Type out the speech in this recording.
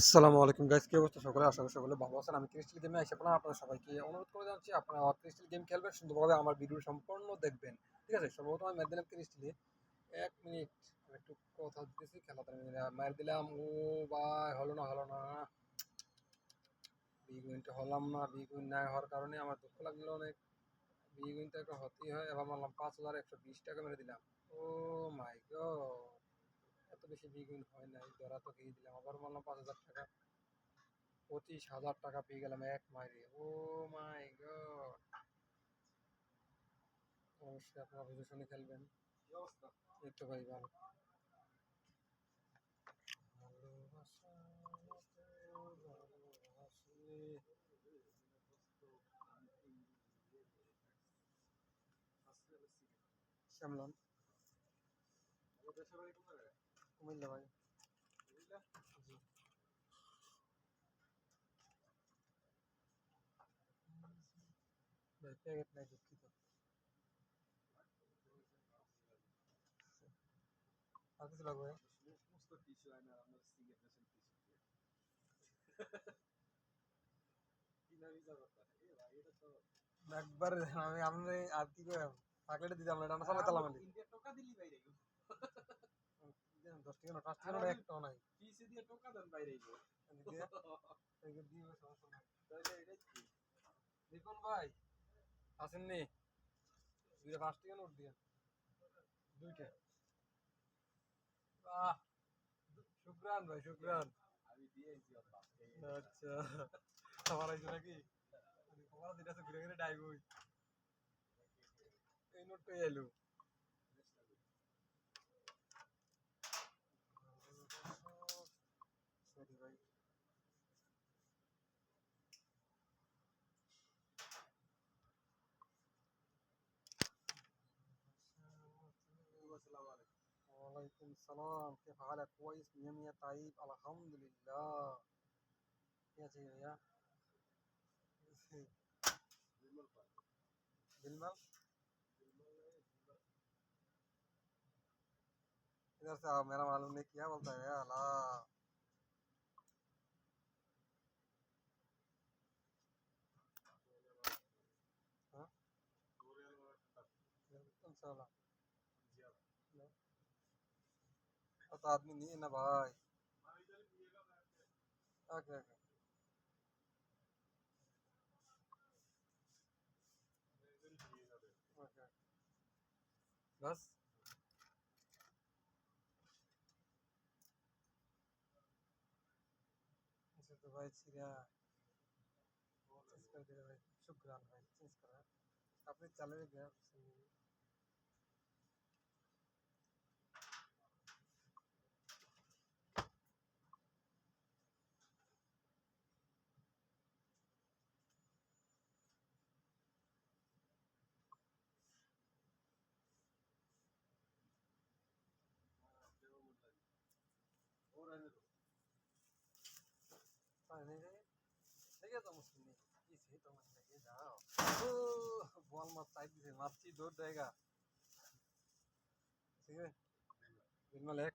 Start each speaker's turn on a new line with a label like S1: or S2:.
S1: আসসালামু আলাইকুম গাইস, কি অবস্থা সকলে? আশা করি সকলে ভালো আছেন। আমি ক্রিস্টাল গেমে এসে পড়লাম। আপনাদের সবাইকে অনুরোধ করে জানাচ্ছি আপনারা ক্রিস্টাল গেম খেলবেন, সুন্দরভাবে আমার ভিডিও সম্পূর্ণ দেখবেন। ঠিক আছে, সর্বপ্রথম আমি মেরে দিলাম ক্রিস্টালে 1 মিনিট। আমি একটু কথা দিতেছি, খেলাটা মেরে দিলাম। ও ভাই, হলো না বিগ উইনটা হলাম না। বিগ উইন না হওয়ার কারণে আমার দুঃখ লাগলো অনেক। বিগ উইনটা একটা হতেই হয়। এবার মারলাম 5,120 টাকা মেরে দিলাম। ও মাই গড, এত বেশি বিগ উইন হয় নাই। ধরা তো খেয়ে দিলাম। আবার মারলাম 5,000 টাকা। 25,000 টাকা পেয়ে গেলাম এক মাইরে। ও মাই গড। অবশ্যই আপনারা বুঝে শুনে খেলবেন। এই তো ভাই ভালো। ভালোবাসা মতো ভালোবাসি। শ্যামলন, কুমিল্লা ভাই। জি ভাই, প্যাকেট নাই, দুঃখিত। আর কিছু লাগবে? একবার আমি আর কি করে থাকলে দিতাম না, এটা আমরা চালাতাম। আমি 10 টাকা না, 5 টাকা না, একটাও নাই। দিয়ে দিয়ে সমস্যা নাই। দেখুন ভাই, আসেননি? 2টা 5 টাকা নোট দিয়ে 2টা। আহ, শুক্রান ভাই, শুক্রান। আচ্ছা, আমার আইছে নাকি? আমার যেটা আছে ঘুরে ঘুরে ডাইভ হই। এই নোটটাই এলো। সরি ভাই। ওয়ালাইকুম সালাম, كيف حالك؟ كويس 100 100 طيب الحمد لله। क्या चाहिए भैया? बिलमल, इधर से आओ, मेरा मालूम नहीं क्या बोलता है अला। हाँ, तुम साला तो आदमी नहीं है ना भाई। ओके ओके ओके, बस। अच्छा तो भाई चिड़िया चेंज कर दे भाई। शुक्रान भाई, चेंज करा। आपने चले गया। नहीं देखिए तो मुश्किल नहीं, इसे तो मत लेके जाओ। ओ बॉल मत साइड से मारची, दूर जाएगा। ठीक है, बिलमल एक